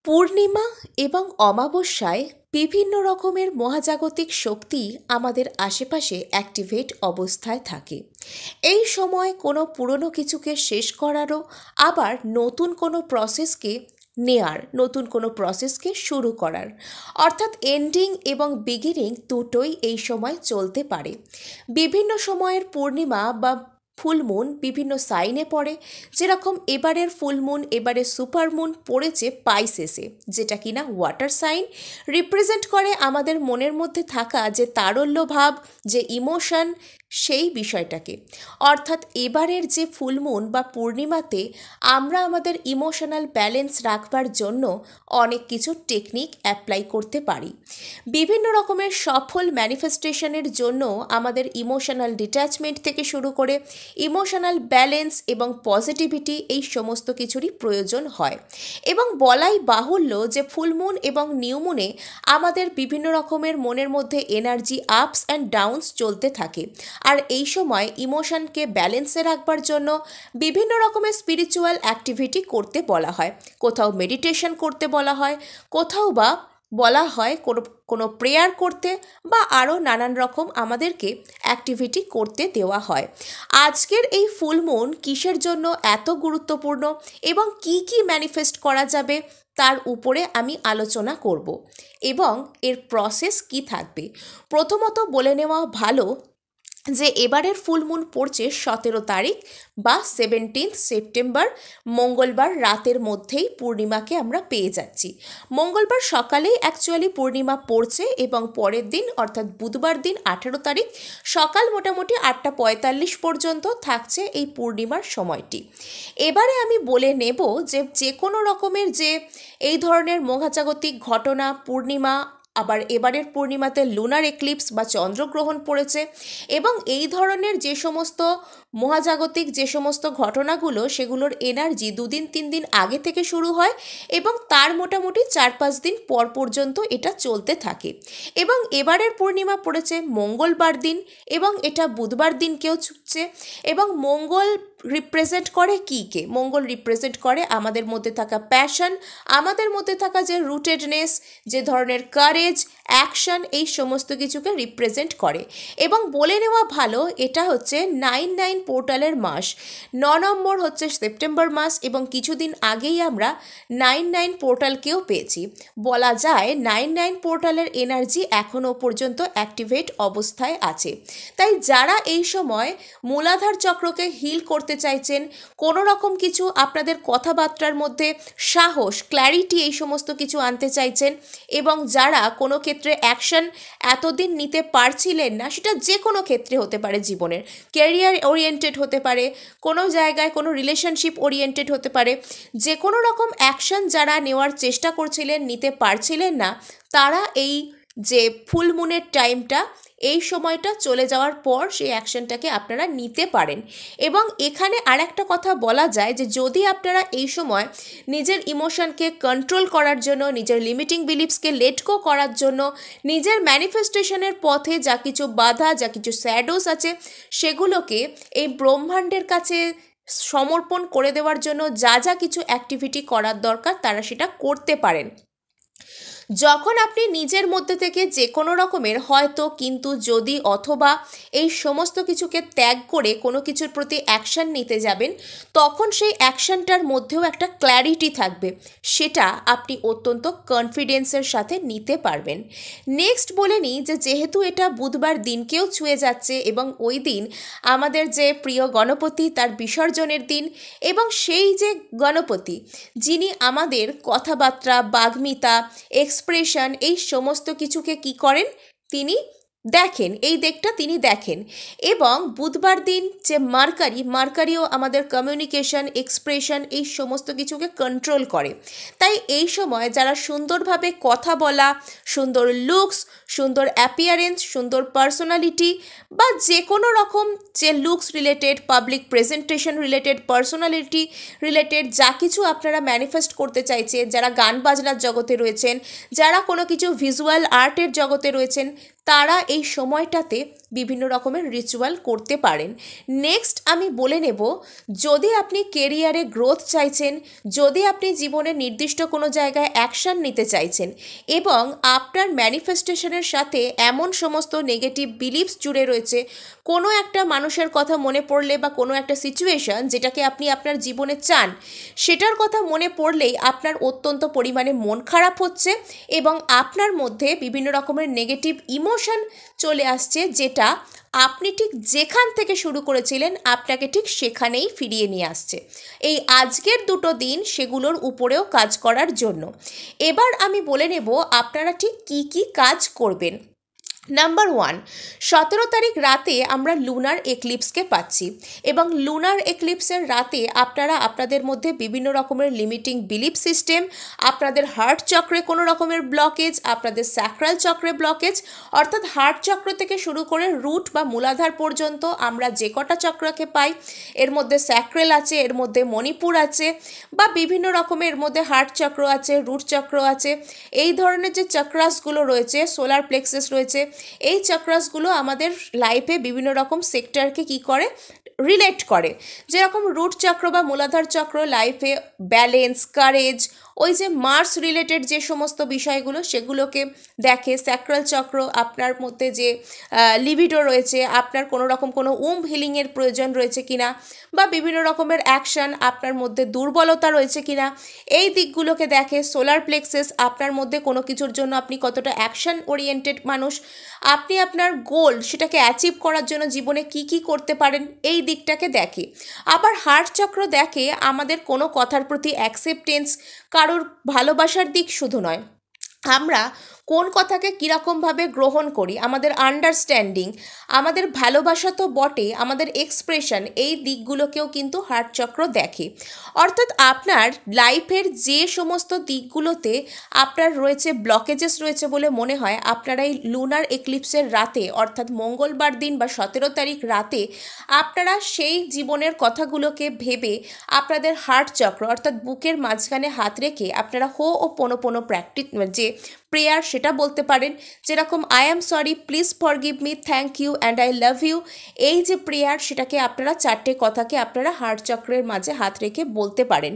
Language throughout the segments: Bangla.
পূর্ণিমা এবং অমাবস্যায় বিভিন্ন রকমের মহাজাগতিক শক্তি আমাদের আশেপাশে অ্যাক্টিভেট অবস্থায় থাকে। এই সময় কোনো পুরনো কিছুকে শেষ করারও, আবার নতুন কোনো প্রসেসকে নেয়ার, নতুন কোনো প্রসেসকে শুরু করার, অর্থাৎ এন্ডিং এবং বিগিনিং দুটোই এই সময় চলতে পারে। বিভিন্ন সময়ের পূর্ণিমা বা ফুলমুন বিভিন্ন সাইনে পড়ে। যেরকম এবারের ফুলমুন, এবারে সুপারমুন পড়েছে পাইসেসে, যেটা কিনা ওয়াটার সাইন, রিপ্রেজেন্ট করে আমাদের মনের মধ্যে থাকা যে তারল্য ভাব, যে ইমোশন, সেই বিষয়টাকে। অর্থাৎ এবারের যে ফুলমুন বা পূর্ণিমাতে আমরা আমাদের ইমোশনাল ব্যালেন্স রাখবার জন্য অনেক কিছু টেকনিক অ্যাপ্লাই করতে পারি। বিভিন্ন রকমের সফল ম্যানিফেস্টেশনের জন্য আমাদের ইমোশনাল ডিট্যাচমেন্ট থেকে শুরু করে ইমোশনাল ব্যালেন্স এবং পজিটিভিটি, এই সমস্ত কিছুরই প্রয়োজন হয়। এবং বলাই বাহুল্য যে ফুলমুন এবং নিউমুনে আমাদের বিভিন্ন রকমের মনের মধ্যে এনার্জি আপস অ্যান্ড ডাউনস চলতে থাকে। আর এই সময় ইমোশনকে ব্যালেন্সে রাখবার জন্য বিভিন্ন রকমের স্পিরিচুয়াল অ্যাক্টিভিটি করতে বলা হয়। কোথাও মেডিটেশন করতে বলা হয়, কোথাও বা বলা হয় কোনো প্রেয়ার করতে, বা আরও নানান রকম আমাদেরকে অ্যাক্টিভিটি করতে দেওয়া হয়। আজকের এই ফুলমুন কিসের জন্য এত গুরুত্বপূর্ণ এবং কি কি ম্যানিফেস্ট করা যাবে তার উপরে আমি আলোচনা করব, এবং এর প্রসেস কি থাকবে। প্রথমত বলে নেওয়া ভালো যে এবারের ফুলমুন পড়ছে 17 তারিখ বা 17 সেপ্টেম্বর, মঙ্গলবার রাতের মধ্যেই পূর্ণিমাকে আমরা পেয়ে যাচ্ছি। মঙ্গলবার সকালেই অ্যাকচুয়ালি পূর্ণিমা পড়ছে এবং পরের দিন অর্থাৎ বুধবার দিন 18 তারিখ সকাল মোটামুটি 8:45 পর্যন্ত থাকছে এই পূর্ণিমার সময়টি। এবারে আমি বলে নেব যে কোনো রকমের যে এই ধরনের মহাজাগতিক ঘটনা, পূর্ণিমা, আবার এবারের পূর্ণিমাতে লুনার এক্লিপস বা চন্দ্রগ্রহণ পড়েছে, এবং এই ধরনের যে সমস্ত মহাজাগতিক যে সমস্ত ঘটনাগুলো, সেগুলোর এনার্জি 2-3 দিন আগে থেকে শুরু হয় এবং তার মোটামুটি 4-5 দিন পর পর্যন্ত এটা চলতে থাকে। এবং এবারের পূর্ণিমা পড়েছে মঙ্গলবার দিন এবং এটা বুধবার দিনকেও ছুটছে। এবং মঙ্গল রিপ্রেজেন্ট করে কে? মঙ্গল রিপ্রেজেন্ট করে আমাদের মধ্যে থাকা প্যাশন, আমাদের মধ্যে থাকা যে রুটেডনেস, যে ধরনের কারেজ, অ্যাকশন, এই সমস্ত কিছুকে রিপ্রেজেন্ট করে। এবং বলে নেওয়া ভালো, এটা হচ্ছে 9/9 পোর্টালের মাস। 9 নম্বর হচ্ছে সেপ্টেম্বর মাস, এবং কিছুদিন আগেই আমরা 9/9 পোর্টালকেও পেয়েছি। বলা যায় 9/9 পোর্টালের এনার্জি এখনও পর্যন্ত অ্যাক্টিভেট অবস্থায় আছে। তাই যারা এই সময় মূলাধার চক্রকে হিল করতে চাইছেন, কোনো রকম কিছু আপনাদের কথাবার্তার মধ্যে সাহস, ক্ল্যারিটি, এই সমস্ত কিছু আনতে চাইছেন, এবং যারা কোনো ক্ষেত্রে অ্যাকশন এতদিন নিতে পারছিলেন না, সেটা যে কোনো ক্ষেত্রে হতে পারে, জীবনের ক্যারিয়ার ওরিয়েন্টেড হতে পারে, কোনো জায়গায় কোনো রিলেশনশিপ ওরিয়েন্টেড হতে পারে, যে কোনো রকম অ্যাকশন যারা নেওয়ার চেষ্টা করছিলেন, নিতে পারছিলেন না, তারা এই যে ফুল মুনের টাইমটা, এই সময়টা চলে যাওয়ার পর সেই অ্যাকশনটাকে আপনারা নিতে পারেন। এবং এখানে আর একটা কথা বলা যায় যে যদি আপনারা এই সময় নিজের ইমোশনকে কন্ট্রোল করার জন্য, নিজের লিমিটিং বিলিফসকে লেট গো করার জন্য, নিজের ম্যানিফেস্টেশনের পথে যা কিছু বাধা, যা কিছু স্যাডোস আছে, সেগুলোকে এই ব্রহ্মাণ্ডের কাছে সমর্পণ করে দেওয়ার জন্য যা যা কিছু অ্যাক্টিভিটি করার দরকার, তারা সেটা করতে পারেন। যখন আপনি নিজের মধ্যে থেকে যে কোনো রকমের হয়তো, কিন্তু, যদি, অথবা এই সমস্ত কিছুকে ত্যাগ করে কোনো কিছুর প্রতি অ্যাকশান নিতে যাবেন, তখন সেই অ্যাকশানটার মধ্যেও একটা ক্ল্যারিটি থাকবে, সেটা আপনি অত্যন্ত কনফিডেন্সের সাথে নিতে পারবেন। নেক্সট বলে নিই যে যেহেতু এটা বুধবার দিনকেও ছুঁয়ে যাচ্ছে, এবং ওই দিন আমাদের যে প্রিয় গণপতি, তার বিসর্জনের দিন, এবং সেই যে গণপতি যিনি আমাদের কথাবার্তা, বাগ্মিতা, এক্সপ্রেশন, এই সমস্ত কিছুকে কি করেন, তিনি দেখেন, এই দিকটা তিনি দেখেন। এবং বুধবার দিন যে মার্কারিও আমাদের কমিউনিকেশন, এক্সপ্রেশন, এই সমস্ত কিছুকে কন্ট্রোল করে। তাই এই সময় যারা সুন্দরভাবে কথা বলা, সুন্দর লুকস, সুন্দর অ্যাপিয়ারেন্স, সুন্দর পার্সোনালিটি, বা যে কোনো রকম যে looks related, public presentation related, personality related যা কিছু আপনারা ম্যানিফেস্ট করতে চাইছেন, যারা গান বাজনার জগতে রয়েছেন, যারা কোনো কিছু ভিজুয়াল আর্টের জগতে রয়েছেন, তারা এই সময়টাতে বিভিন্ন রকমের রিচুয়াল করতে পারেন। নেক্সট আমি বলে নেব, যদি আপনি কেরিয়ারে গ্রোথ চাইছেন, যদি আপনি জীবনে নির্দিষ্ট কোনো জায়গায় অ্যাকশান নিতে চাইছেন এবং আপনার ম্যানিফেস্টেশনের সাথে এমন সমস্ত নেগেটিভ বিলিফস জুড়ে রয়েছে, কোনো একটা মানুষের কথা মনে পড়লে বা কোনো একটা সিচুয়েশন যেটাকে আপনি আপনার জীবনে চান, সেটার কথা মনে পড়লেই আপনার অত্যন্ত পরিমাণে মন খারাপ হচ্ছে এবং আপনার মধ্যে বিভিন্ন রকমের নেগেটিভ ইমোশন চলে আসছে, যেটা আপনি ঠিক যেখান থেকে শুরু করেছিলেন আপনাকে ঠিক সেখানেই ফিরিয়ে নিয়ে আসছে। এই আজকের দুটো দিন সেগুলোর উপরেও কাজ করার জন্য। এবার আমি বলে নেব আপনারা ঠিক কী কী কাজ করবেন। নাম্বার 1, 17 তারিখ রাতে আমরা লুনার এক্লিপসকে পাচ্ছি এবং লুনার এক্লিপসের রাতে আপনারা আপনাদের মধ্যে বিভিন্ন রকমের লিমিটিং বিলিফ সিস্টেম, আপনাদের হার্ট চক্রে কোনো রকমের ব্লকেজ, আপনাদের স্যাক্রাল চক্রে ব্লকেজ, অর্থাৎ হার্ট চক্র থেকে শুরু করে রুট বা মূলাধার পর্যন্ত আমরা যে কটা চক্রকে পাই, এর মধ্যে স্যাক্রেল আছে, এর মধ্যে মণিপুর আছে, বা বিভিন্ন রকমের এর মধ্যে হার্ট চক্র আছে, রুট চক্র আছে, এই ধরনের যে চক্রাসগুলো রয়েছে, সোলার প্লেক্সাস রয়েছে, এই চক্রাসগুলো আমাদের লাইফে বিভিন্ন রকম সেক্টরকে কি করে, রিলেট করে। যেরকম রুট চক্র বা মূলাধার চক্র লাইফে ব্যালেন্স, কারেজ, ওই যে মার্স রিলেটেড যে সমস্ত বিষয়গুলো সেগুলোকে দেখে। স্যাক্রাল চক্র আপনার মধ্যে যে লিবিডো রয়েছে, আপনার কোনো রকম কোনো হিলিংয়ের প্রয়োজন রয়েছে কিনা, বা বিভিন্ন রকমের অ্যাকশান আপনার মধ্যে দুর্বলতা রয়েছে কিনা, এই দিকগুলোকে দেখে। সোলার প্লেক্সাস আপনার মধ্যে কোনো কিছুর জন্য আপনি কতটা অ্যাকশান ওরিয়েন্টেড মানুষ, আপনি আপনার গোল সেটাকে অ্যাচিভ করার জন্য জীবনে কি কি করতে পারেন, এই দিকটাকে দেখে। আবার হার্ট চক্র দেখে আমাদের কোনো কথার প্রতি অ্যাকসেপ্টেন্স, কারোর ভালোবাসার দিক শুধু নয়, আমরা কোন কথাকে কীরকমভাবে গ্রহণ করি, আমাদের আন্ডারস্ট্যান্ডিং, আমাদের ভালোবাসা তো বটে, আমাদের এক্সপ্রেশন, এই দিকগুলোকেও কিন্তু হার্ট চক্র দেখে। অর্থাৎ আপনার লাইফের যে সমস্ত দিকগুলোতে আপনার রয়েছে ব্লকেজেস রয়েছে বলে মনে হয়, আপনারা এই লুনার এক্লিপসের রাতে অর্থাৎ মঙ্গলবার দিন বা 17 তারিখ রাতে আপনারা সেই জীবনের কথাগুলোকে ভেবে আপনাদের হার্ট চক্র অর্থাৎ বুকের মাঝখানে হাত রেখে আপনারা হো ও পোনো পোনো প্র্যাকটিস যে প্রেয়ার সেটা বলতে পারেন। যেরকম I am sorry, please forgive me, thank you and I love you, এই যে প্রেয়ার সেটাকে আপনারা 4টে কথাকে আপনারা হার্ট চক্রের মাঝে হাত রেখে বলতে পারেন।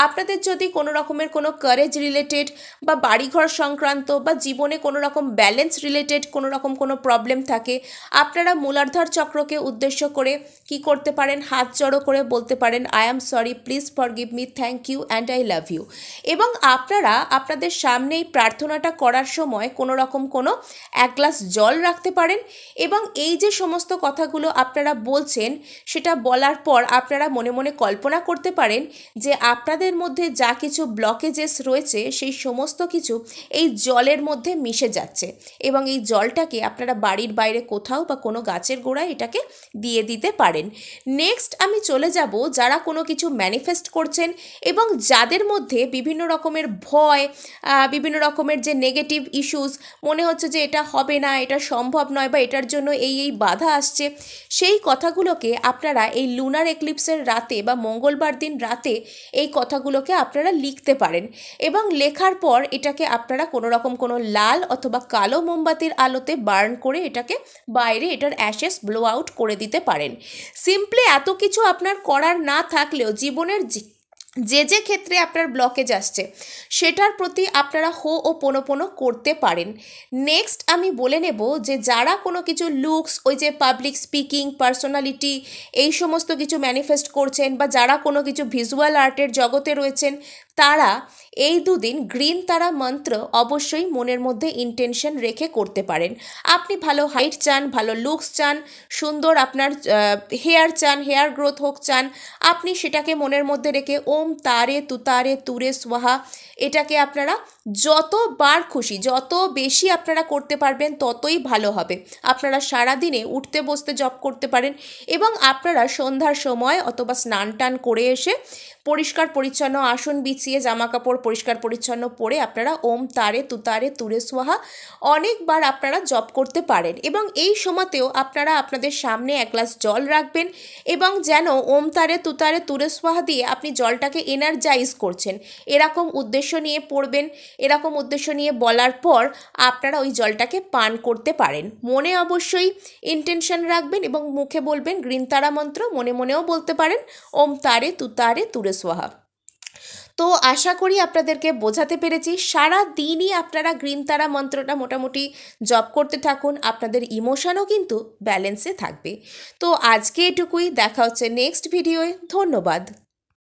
আপনাদের যদি কোনো রকমের কোনো কারেজ রিলেটেড বা বাড়িঘর সংক্রান্ত বা জীবনে কোনো রকম ব্যালেন্স রিলেটেড কোনো রকম কোনো প্রবলেম থাকে, আপনারা মূলাধার চক্রকে উদ্দেশ্য করে কি করতে পারেন, হাত জড়ো করে বলতে পারেন I am sorry, please forgive me, thank you and I love you. এবং আপনারা আপনাদের সামনেই প্রার্থনাটা করার সময় কোনো রকম কোনো 1 গ্লাস জল রাখতে পারেন এবং এই যে সমস্ত কথাগুলো আপনারা বলছেন সেটা বলার পর আপনারা মনে মনে কল্পনা করতে পারেন যে আপনাদের মধ্যে যা কিছু ব্লকেজেস রয়েছে সেই সমস্ত কিছু এই জলের মধ্যে মিশে যাচ্ছে এবং এই জলটাকে আপনারা বাড়ির বাইরে কোথাও বা কোনো গাছের গোড়ায় এটাকে দিয়ে দিতে পারেন। নেক্সট আমি চলে যাব যারা কোনো কিছু ম্যানিফেস্ট করছেন এবং যাদের মধ্যে বিভিন্ন রকমের ভয়, বিভিন্ন রকমের যে নেগেটিভ ইস্যুস, মনে হচ্ছে যে এটা হবে না, এটা সম্ভব নয় বা এটার জন্য এই বাধা আসছে, সেই কথাগুলোকে আপনারা এই লুনার এক্লিপসের রাতে বা মঙ্গলবার দিন রাতে এই কথাগুলোকে আপনারা লিখতে পারেন এবং লেখার পর এটাকে আপনারা কোনো রকম কোনো লাল অথবা কালো মোমবাতির আলোতে বার্ন করে এটাকে বাইরে এটার অ্যাশেস ব্লো আউট করে দিতে পারেন। সিম্পলি এত কিছু আপনার করার না থাকলেও জীবনের যে ক্ষেত্রে আপনার ব্লকেজ আসছে সেটার প্রতি আপনারা হো ও পোনো পোনো করতে পারেন। নেক্সট আমি বলে নেব যে যারা কোনো কিছু লুকস, ওই যে পাবলিক স্পিকিং, পার্সোনালিটি, এই সমস্ত কিছু ম্যানিফেস্ট করছেন বা যারা কোনো কিছু ভিজুয়াল আর্টের জগতে রয়েছেন, তারা এই দুদিন গ্রিন তারা মন্ত্র অবশ্যই মনের মধ্যে ইন্টেনশন রেখে করতে পারেন। আপনি ভালো হাইট চান, ভালো লুকস চান, সুন্দর আপনার হেয়ার চান, হেয়ার গ্রোথ হোক চান, আপনি সেটাকে মনের মধ্যে রেখে ওম তারে তুতারে তুরে স্বাহা এটাকে আপনারা যতবার খুশি, যত বেশি আপনারা করতে পারবেন ততই ভালো হবে। আপনারা সারাদিনে উঠতে বসতে জপ করতে পারেন এবং আপনারা সন্ধ্যার সময় অথবা স্নান টান করে এসে পরিষ্কার পরিচ্ছন্ন আসন বিছিয়ে গুছিয়ে জামা কাপড় পরিষ্কার পরিচ্ছন্ন পরে আপনারা ওম তারে তুতারে তুরে সোহা অনেকবার আপনারা জপ করতে পারেন। এবং এই সময়তেও আপনারা আপনাদের সামনে এক গ্লাস জল রাখবেন এবং যেন ওম তারে তুতারে তুরে সোহা দিয়ে আপনি জলটাকে এনার্জাইজ করছেন এরকম উদ্দেশ্য নিয়ে পড়বেন। এরকম উদ্দেশ্য নিয়ে বলার পর আপনারা ওই জলটাকে পান করতে পারেন। মনে অবশ্যই ইন্টেনশন রাখবেন এবং মুখে বলবেন গ্রিন তারা মন্ত্র, মনে মনেও বলতে পারেন ওম তারে তুতারে তুরে সোহা। তো আশা করি আপনাদেরকে বোঝাতে পেরেছি। সারা দিনই আপনারা গ্রিন তারা মন্ত্রটা মোটামুটি জপ করতে থাকুন, আপনাদের ইমোশনও কিন্তু ব্যালেন্সে থাকবে। তো আজকে এটুকুই, দেখা হচ্ছে নেক্সট ভিডিওয়ে। ধন্যবাদ।